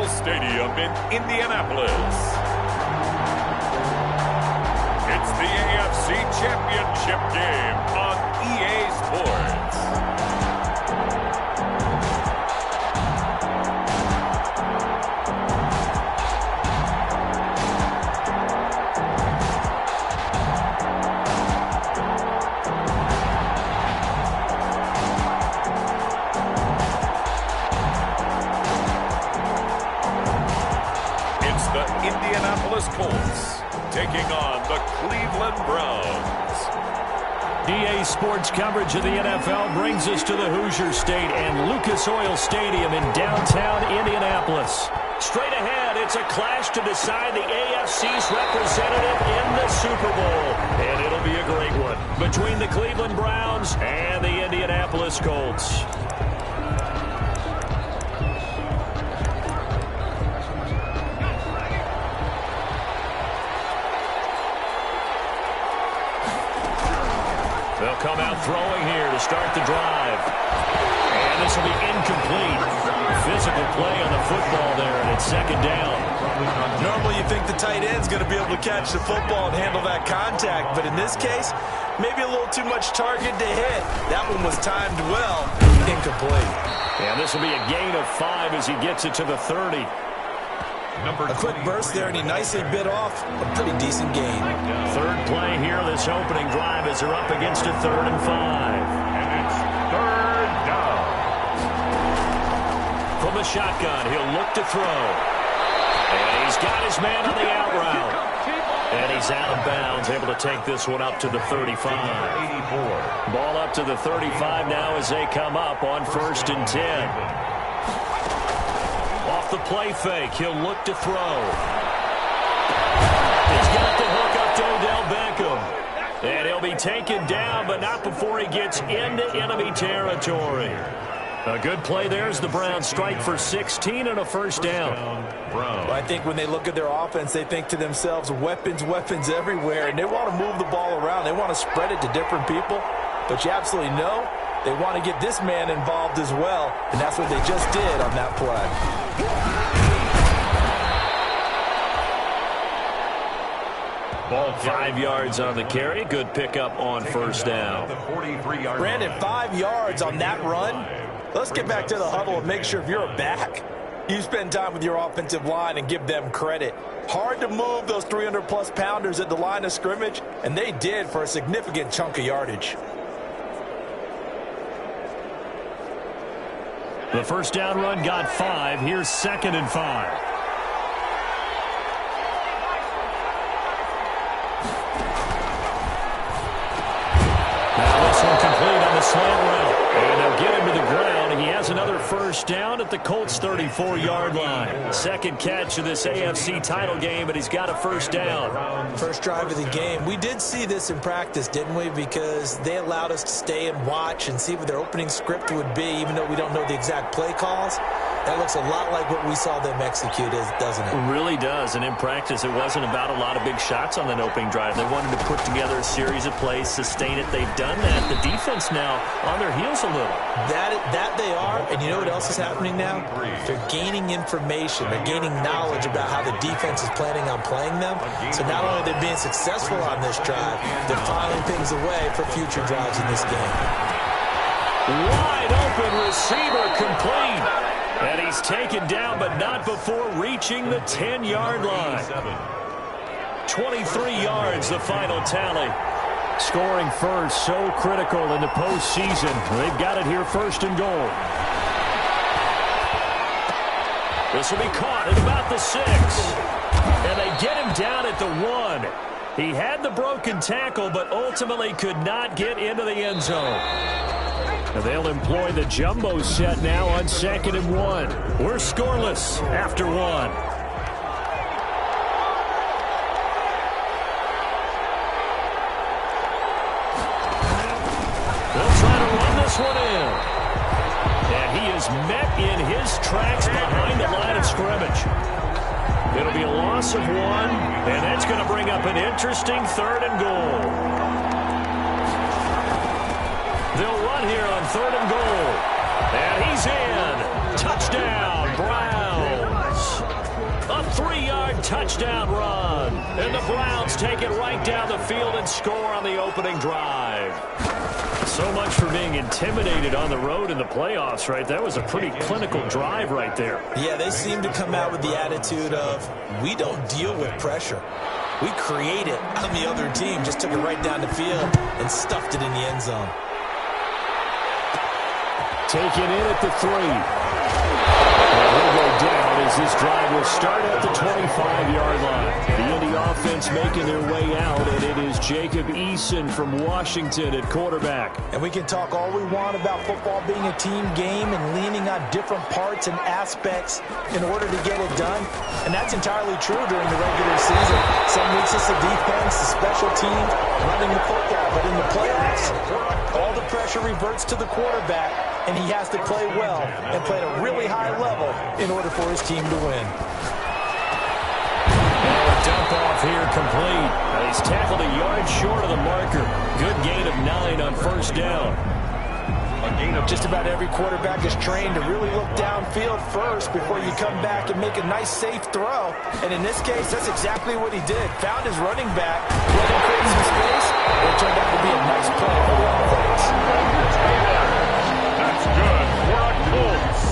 Oil Stadium in Indianapolis. It's the AFC Championship game on EA Sports. Indianapolis Colts taking on the Cleveland Browns. EA Sports coverage of the NFL brings us to the Hoosier State and Lucas Oil Stadium in downtown Indianapolis. Straight ahead, it's a clash to decide the AFC's representative in the Super Bowl. And it'll be a great one between the Cleveland Browns and the Indianapolis Colts. They'll come out throwing here to start the drive. And this will be incomplete. Physical play on the football there, and it's second down. Normally you think the tight end's going to be able to catch the football and handle that contact, but in this case, maybe a little too much target to hit. That one was timed well. Incomplete. And this will be a gain of 5 as he gets it to the 30. A quick burst there, and he nicely bit off a pretty decent gain. Third play here, this opening drive as they're up against a 3rd and 5. And it's 3rd down. From the shotgun, he'll look to throw. And he's got his man on the out route. And he's out of bounds, able to take this one up to the 35. Ball up to the 35 now as they come up on 1st and 10. Off the play fake, he'll look to throw. He's got the hook up to Odell Beckham. And he'll be taken down, but not before he gets into enemy territory. A good play there as the Browns strike for 16 and a 1st down. Well, I think when they look at their offense, they think to themselves, weapons, weapons everywhere, and they want to move the ball around. They want to spread it to different people, but you absolutely know they want to get this man involved as well, and that's what they just did on that play. Ball 5 yards on the carry. Good pickup on 1st down. Brandon, 5 yards on that run. Let's get back to the huddle and make sure if you're a back, you spend time with your offensive line and give them credit. Hard to move those 300-plus pounders at the line of scrimmage, and they did for a significant chunk of yardage. The 1st down run got 5. Here's 2nd and 5. Now this one complete on the slant route. And they'll get him to the ground. He has another 1st down at the Colts' 34-yard line. Second catch of this AFC title game, but he's got a 1st down. First drive of the game. We did see this in practice, didn't we? Because they allowed us to stay and watch and see what their opening script would be, even though we don't know the exact play calls. That looks a lot like what we saw them execute, doesn't it? It really does. And in practice, it wasn't about a lot of big shots on that opening drive. They wanted to put together a series of plays, sustain it. They've done that. The defense now on their heels a little. That they are. And you know what else is happening now? They're gaining information. They're gaining knowledge about how the defense is planning on playing them. So not only are they being successful on this drive, they're filing things away for future drives in this game. Wide open receiver complete. And he's taken down, but not before reaching the 10-yard line. 23 yards, the final tally. Scoring first, so critical in the postseason. They've got it here 1st and goal. This will be caught at about the 6. And they get him down at the 1. He had the broken tackle, but ultimately could not get into the end zone. And they'll employ the jumbo set now on 2nd and 1. We're scoreless after 1. They'll try to run this one in. And he is met in his tracks behind the line of scrimmage. It'll be a loss of 1, and that's going to bring up an interesting 3rd and goal. They'll run here on 3rd and goal. And he's in. Touchdown, Browns. 3-yard touchdown run. And the Browns take it right down the field and score on the opening drive. So much for being intimidated on the road in the playoffs, right? That was a pretty clinical drive right there. Yeah, they seem to come out with the attitude of, we don't deal with pressure. We create it on the other team. Just took it right down the field and stuffed it in the end zone. Taken in at the 3. And he'll go down as this drive will start at the 25-yard line. The Indy offense making their way out, and it is Jacob Eason from Washington at quarterback. And we can talk all we want about football being a team game and leaning on different parts and aspects in order to get it done. And that's entirely true during the regular season. Some weeks it's the defense, the special teams, running the football. But in the playoffs, all the pressure reverts to the quarterback, and he has to play well and play at a really high level in order for his team to win. Dump off here complete. He's tackled a yard short of the marker. Good gain of 9 on first down. Just about every quarterback is trained to really look downfield first before you come back and make a nice, safe throw. And in this case, that's exactly what he did. Found his running back, let him create some space, and it turned out to be a nice play for the offense. That's good for a Colts.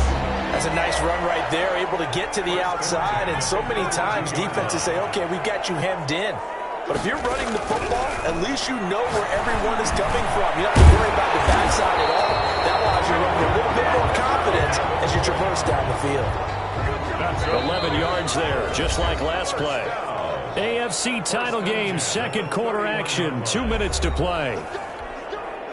That's a nice run right there, able to get to the outside. And so many times defenses say, okay, we got you hemmed in. But if you're running the football, at least you know where everyone is coming from. You don't have to worry about the backside at all. That allows you to run with a little bit more confidence as you traverse down the field. 11 yards there, just like last play. AFC title game, second quarter action, 2 minutes to play.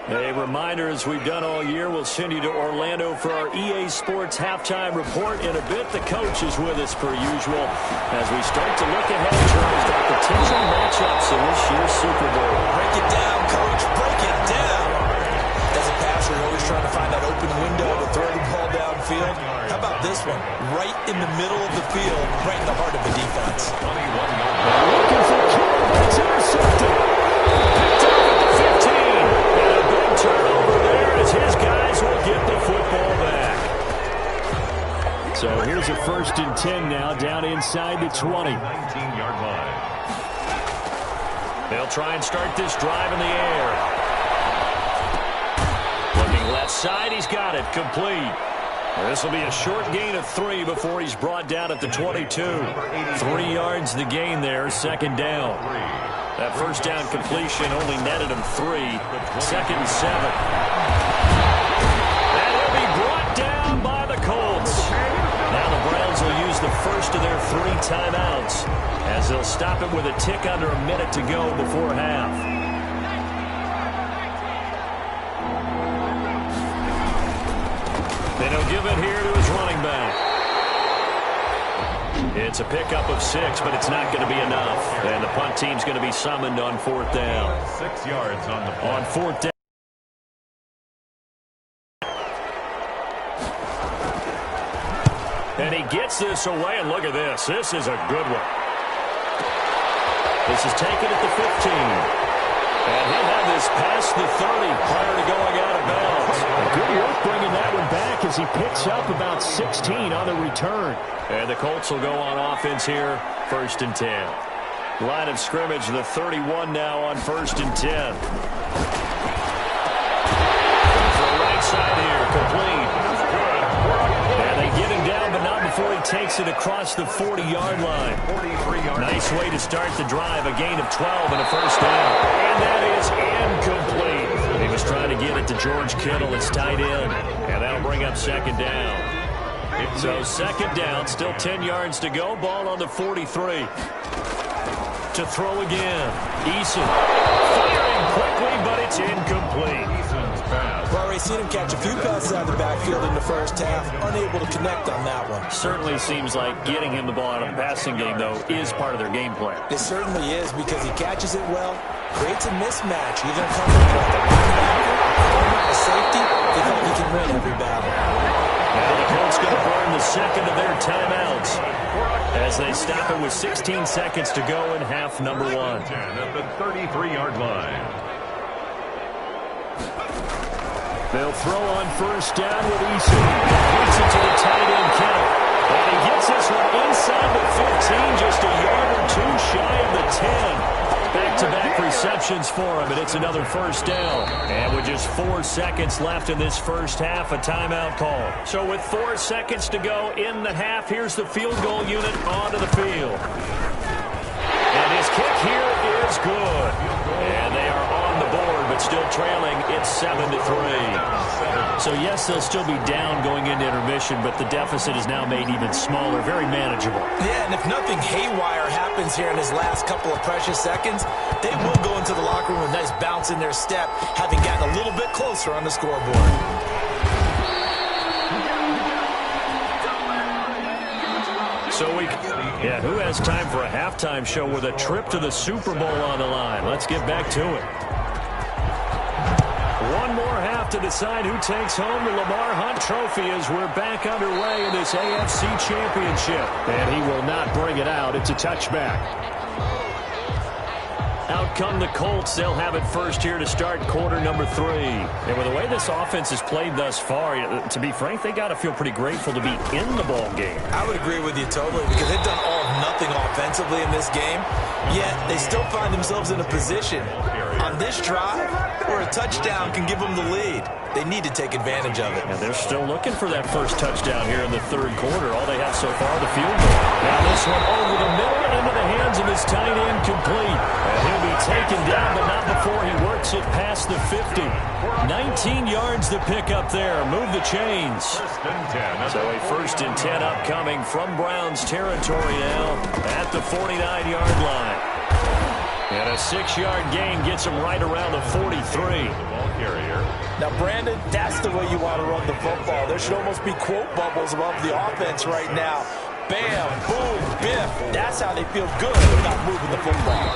A reminder, as we've done all year, we'll send you to Orlando for our EA Sports halftime report. In a bit, the coach is with us per usual as we start to look ahead in terms of potential matchups in this year's Super Bowl. Break it down, coach. Break it down. As a passer, you're always trying to find that open window to throw the ball downfield. How about this one? Right in the middle of the field, right in the heart of the defense. Looking for Kittle, but it's intercepted. Picked up at the 15. And a big turnover there as his guys will get the football back. So here's a 1st and 10 now, down inside the 20. 19-yard line. They'll try and start this drive in the air. Looking left side, he's got it, complete. This will be a short gain of 3 before he's brought down at the 22. 3 yards the gain there, 2nd down. That first down completion only netted him 3. 2nd and 7. And he'll be brought down by the Colts. Now the Browns will use the first of their 3 timeouts as they'll stop it with a tick under a minute to go before half. Then he'll give it here to his running back. It's a pickup of 6, but it's not going to be enough. And the punt team's going to be summoned on 4th down. 6 yards on the punt. On 4th down. And he gets this away, and look at this. This is a good one. This is taken at the 15. And he'll have this past the 30 prior to going out of bounds. Good work bringing that one back as he picks up about 16 on the return. And the Colts will go on offense here, 1st and 10. Line of scrimmage, the 31 now on 1st and 10. For the right side here, complete. And they get him down, but not before he takes it across the 40-yard line. Nice way to start the drive, a gain of 12 and a 1st down. And that is incomplete. He was trying to get it to George Kittle, his tight end, and that'll bring up 2nd down. So 2nd down, still 10 yards to go, ball on the 43. To throw again, Eason firing quickly, but it's incomplete. We've already seen him catch a few passes out of the backfield in the first half, unable to connect on that one. Certainly seems like getting him the ball out of the passing game, though, is part of their game plan. It certainly is because he catches it well, creates a mismatch. You're going to come with a linebacker, a safety. They think he can win every battle. Now the Colts going to burn the 2nd of their timeouts as they stop it with 16 seconds to go in half number 1. At the 33-yard line. They'll throw on 1st down with Eason. Gets it to the tight end, Kittle. And he gets this one inside the 15 options for him, and it's another first down. And with just 4 seconds left in this first half, a timeout call. So with 4 seconds to go in the half, here's the field goal unit onto the field. And his kick here is good. And they are on the board, but still trailing. It's 7-3. So, yes, they'll still be down going into intermission, but the deficit is now made even smaller, very manageable. Yeah, and if nothing haywire happens here in his last couple of precious seconds, they will go into the locker room with a nice bounce in their step, having gotten a little bit closer on the scoreboard. So who has time for a halftime show with a trip to the Super Bowl on the line? Let's get back to it. One more half to decide who takes home the Lamar Hunt Trophy as we're back underway in this AFC Championship. And he will not bring it out. It's a touchback. Out come the Colts. They'll have it first here to start quarter number 3. And with the way this offense has played thus far, to be frank, they got to feel pretty grateful to be in the ball game. I would agree with you totally because they've done all or nothing offensively in this game, yet they still find themselves in a position on this drive where a touchdown can give them the lead. They need to take advantage of it. And they're still looking for that first touchdown here in the third quarter. All they have so far, the field goal. Now this one over the middle and into the hands of his tight end, complete. And he'll be taken down, but not before he works it past the 50. 19 yards to pick up there. Move the chains. So a 1st and 10 upcoming from Browns territory now at the 49-yard line. And a 6-yard gain gets him right around the 43. Now, Brandon, that's the way you want to run the football. There should almost be quote bubbles above the offense right now. Bam, boom, biff. That's how they feel good about moving the football.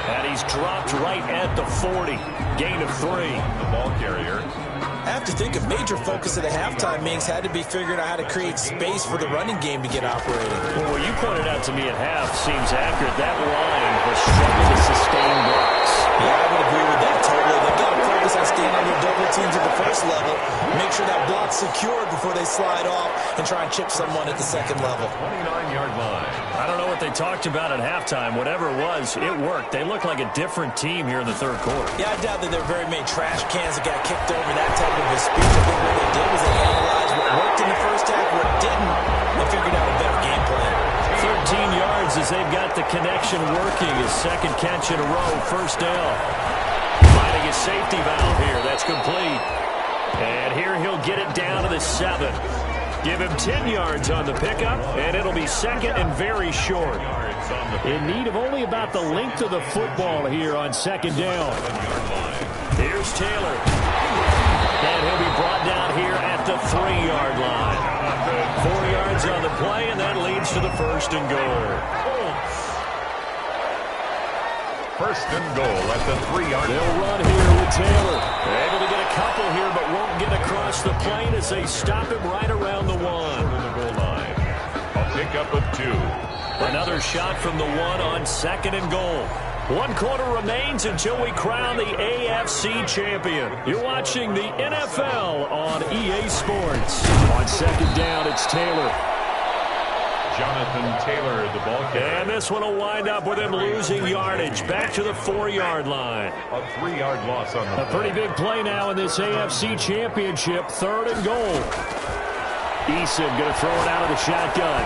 And he's dropped right at the 40. Gain of 3. The ball carrier. I have to think a major focus of the halftime meetings had to be figuring out how to create space for the running game to get operating. Well, what you pointed out to me at half seems accurate. That line has struggled to sustain blocks. Yeah, I would agree with that totally. They've got to focus on staying on their double teams at the first level, make sure that block's secured before they slide off, and try and chip someone at the second level. 29-yard line. I don't know what they talked about at halftime. Whatever it was, it worked. They look like a different team here in the third quarter. Yeah, I doubt that there are very many trash cans that got kicked over that type of a speech. I think what they did was they analyzed what worked in the first half, what didn't, and figured out a better game plan. 13 yards as they've got the connection working. His second catch in a row, first down. Finding his safety valve here. That's complete. And here he'll get it down to the 7. Give him 10 yards on the pickup, and it'll be second and very short. In need of only about the length of the football here on second down. Here's Taylor. And he'll be brought down here at the 3-yard line. 4 yards on the play, and that leads to the 1st and goal. 1st and goal at the 3-yard line. They'll run here with Taylor. They're able to get a couple here, but won't get across the plane as they stop him right around the 1. The goal line. A pickup of 2. Another shot from the 1 on 2nd and goal. 1 quarter remains until we crown the AFC champion. You're watching the NFL on EA Sports. On 2nd down, it's Taylor. Jonathan Taylor, the ball carrier. And this one will wind up with him losing yardage. Back to the 4-yard line. A 3-yard loss on the A pretty big play now in this AFC championship. 3rd and goal. Eason going to throw it out of the shotgun.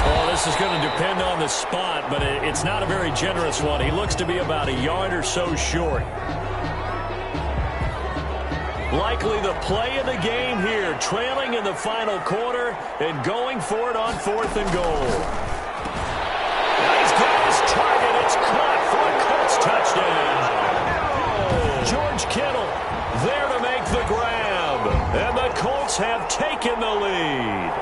Oh, this is going to depend on the spot, but it's not a very generous one. He looks to be about a yard or so short. Likely the play of the game here, trailing in the final quarter and going for it on 4th and goal. Now he's got his target. It's caught for a Colts touchdown. George Kittle there to make the grab. And the Colts have taken the lead.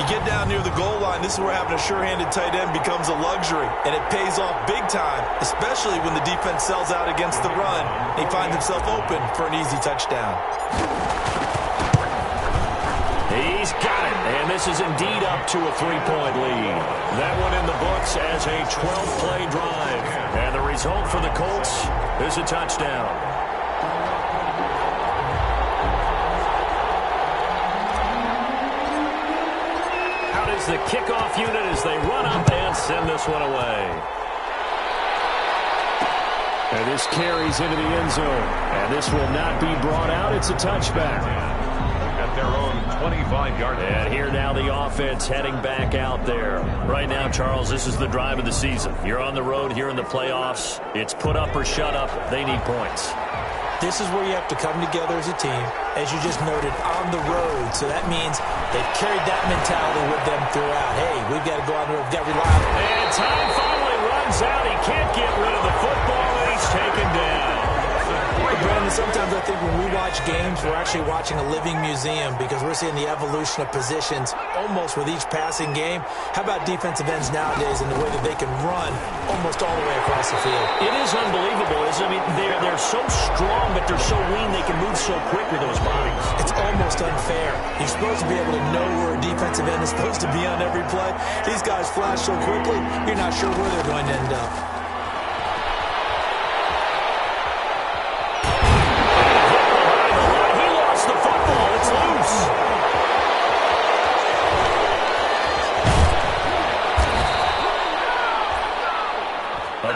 You get down near the goal line, this is where having a sure-handed tight end becomes a luxury, and it pays off big time, especially when the defense sells out against the run. He finds himself open for an easy touchdown. He's got it, and this is indeed up to a 3-point lead. That one in the books as a 12-play drive, and the result for the Colts is a touchdown. The kickoff unit as they run up and send this one away. And this carries into the end zone. And this will not be brought out. It's a touchback. At their own 25-yard line. And here now the offense heading back out there. Right now, Charles, this is the drive of the season. You're on the road here in the playoffs. It's put up or shut up. They need points. This is where you have to come together as a team, as you just noted, on the road. So that means they've carried that mentality with them throughout. Hey, we've got to go on the road. We've got to rely on it. And time finally runs out. He can't get rid of the football, and he's taken down. Brandon, sometimes I think when we watch games, we're actually watching a living museum because we're seeing the evolution of positions almost with each passing game. How about defensive ends nowadays and the way that they can run almost all the way across the field? It is unbelievable, isn't it? I mean, they're so strong, but they're so lean. They can move so quick with those bodies. It's almost unfair. You're supposed to be able to know where a defensive end is supposed to be on every play. These guys flash so quickly, you're not sure where they're going to end up.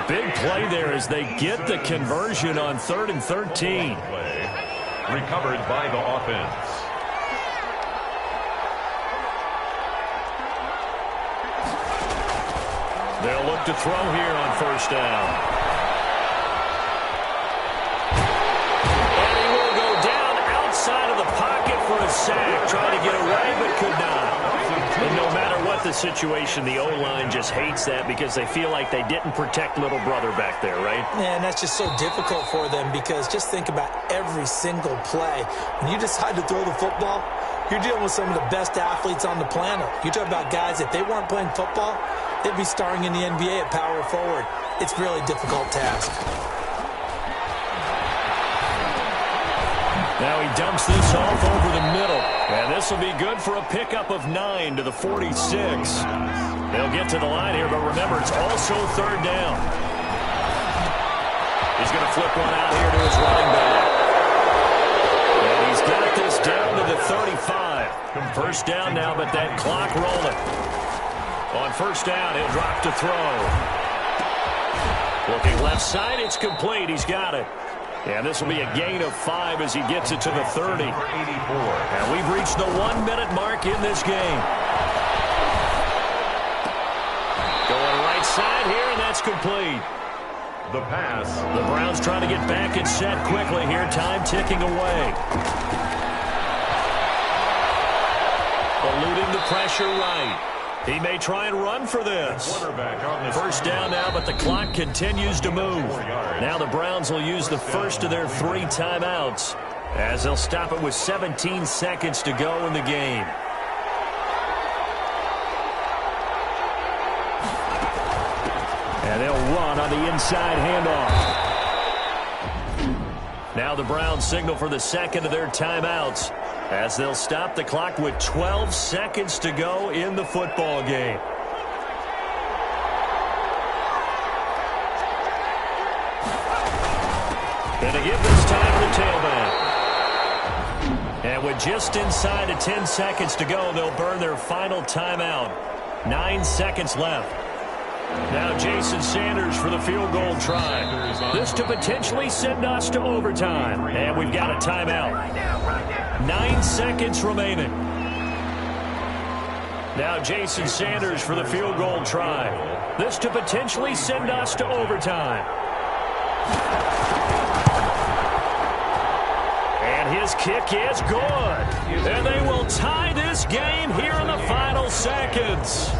Big play there as they get the conversion on 3rd and 13. Recovered by the offense. They'll look to throw here on 1st down. And he will go down outside of the pocket for a sack. Trying to get away, but could not. And no matter what the situation, the O-line just hates that because they feel like they didn't protect little brother back there, right? Yeah, and that's just so difficult for them because just think about every single play. When you decide to throw the football, you're dealing with some of the best athletes on the planet. You talk about guys, if they weren't playing football, they'd be starring in the NBA at power forward. It's a really difficult task. Now he dumps this off over the middle. And this will be good for a pickup of 9 to the 46. They'll get to the line here, but remember, it's also 3rd down. He's going to flip one out here to his running back. And he's got this down to the 35. 1st down now, but that clock rolling. On 1st down, he'll drop to throw. Looking left side, it's complete. He's got it. And this will be a gain of 5 as he gets it to the 30. And we've reached the 1-minute mark in this game. Going right side here, and that's complete. The pass. The Browns trying to get back and set quickly here. Time ticking away. Eluding the pressure right. He may try and run for this. 1st down now, but the clock continues to move. Now the Browns will use the first of their 3 timeouts as they'll stop it with 17 seconds to go in the game. And they'll run on the inside handoff. Now the Browns signal for the second of their timeouts as they'll stop the clock with 12 seconds to go in the football game. And to give this time to the tailback. And with just inside of 10 seconds to go, they'll burn their final timeout. 9 seconds left. Now Jason Sanders for the field goal try. This to potentially send us to overtime. And we've got a timeout. 9 seconds remaining. Now Jason Sanders for the field goal try. This to potentially send us to overtime. And his kick is good. And they will tie this game here in the final seconds.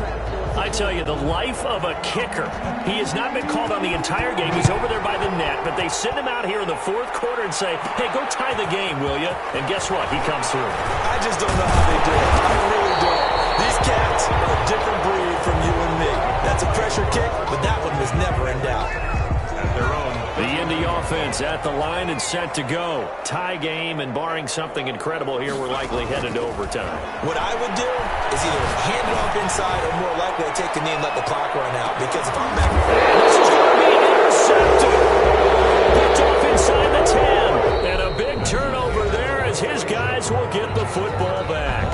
I tell you, the life of a kicker. He has not been called on the entire game. He's over there by the net, but they send him out here in the 4th quarter and say, hey, go tie the game, will you? And guess what? He comes through. I just don't know how they do it. I really don't. These cats are a different breed from you and me. That's a pressure kick, but that one was never in doubt. At their own. The Indy offense at the line and set to go. Tie game, and barring something incredible here, we're likely headed to overtime. What I would do is either hand it off inside or more likely take a knee and let the clock run out. Because if I'm back... This is going to be intercepted. Picked off inside the 10. And a big turnover there as his guys will get the football back.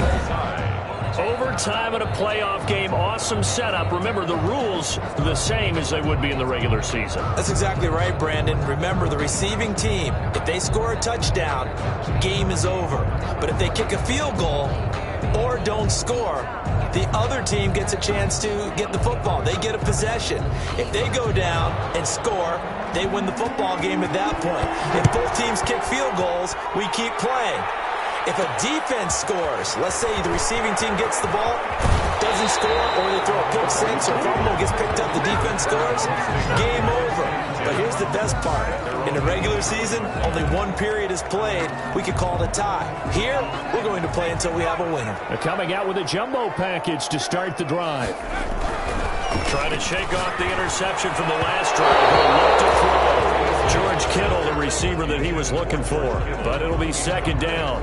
Overtime in a playoff game, awesome setup. Remember, the rules are the same as they would be in the regular season. That's exactly right, Brandon. Remember, the receiving team, if they score a touchdown, game is over. But if they kick a field goal or don't score, the other team gets a chance to get the football. They get a possession. If they go down and score, they win the football game at that point. If both teams kick field goals, we keep playing. If a defense scores, let's say the receiving team gets the ball, doesn't score, or they throw a pick six or fumble gets picked up, the defense scores, game over. But here's the best part. In the regular season, only one period is played. We could call it a tie. Here, we're going to play until we have a winner. They're coming out with a jumbo package to start the drive. Trying to shake off the interception from the last drive. He'll look to throw. George Kittle, the receiver that he was looking for. But it'll be second down.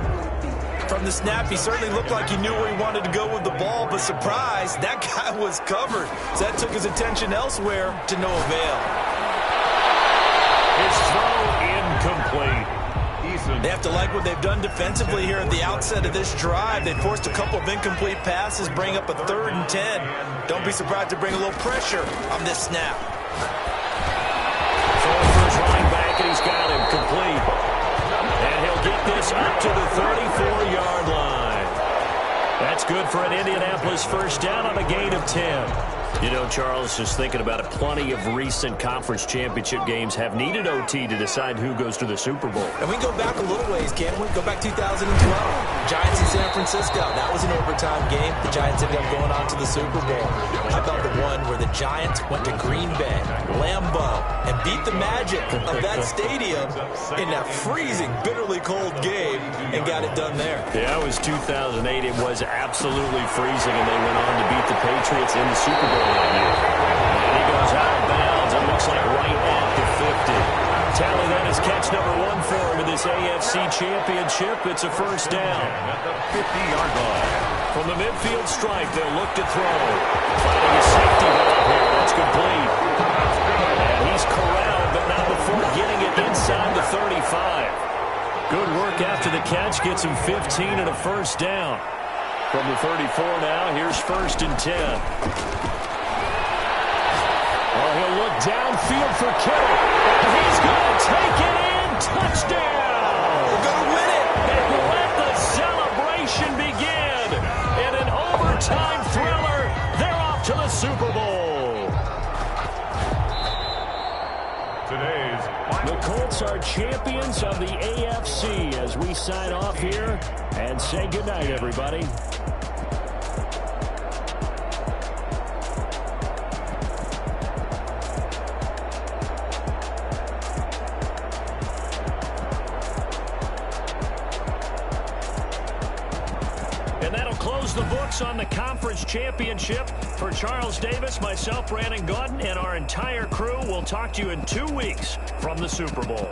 From the snap, he certainly looked like he knew where he wanted to go with the ball, but surprise, that guy was covered. So that took his attention elsewhere to no avail. His throw incomplete. They have to like what they've done defensively here at the outset of this drive. They forced a couple of incomplete passes, bring up a 3rd and 10. Don't be surprised to bring a little pressure on this snap. Throwing for his running back, and he's got him complete. And he'll get this up to the 34-yard line. That's good for an Indianapolis first down on a gain of 10. You know, Charles, just thinking about it, plenty of recent conference championship games have needed OT to decide who goes to the Super Bowl. And we can go back a little ways, can't we? Go back 2012. Giants in San Francisco. That was an overtime game. The Giants ended up going on to the Super Bowl. How about the one where the Giants went to Green Bay, Lambeau, and beat the magic of that stadium in that freezing, bitterly cold game and got it done there? Yeah, it was 2008. It was absolutely freezing, and they went on to beat the Patriots in the Super Bowl that year. And he goes out of bounds. It looks like right at the 50. Tally that is catch number 1 for him in this AFC Championship. It's a first down. At the 50-yard line. From the midfield stripe, they'll look to throw. Finding a safety valve here. That's complete. And he's corralled, but not before getting it inside the 35. Good work after the catch. Gets him 15 and a first down. From the 34 now, here's 1st and 10. Oh, he'll look downfield for Kittle. He's going to take it in. Touchdown. We're going to win it. And let the celebration begin. In an overtime thriller, they're off to the Super Bowl. The Colts are champions of the AFC as we sign off here and say goodnight, everybody. And that'll close the books on the conference championship. For Charles Davis, myself, Brandon Gaudin, and our entire crew, we'll talk to you in 2 weeks from the Super Bowl.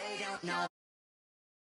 they don't know.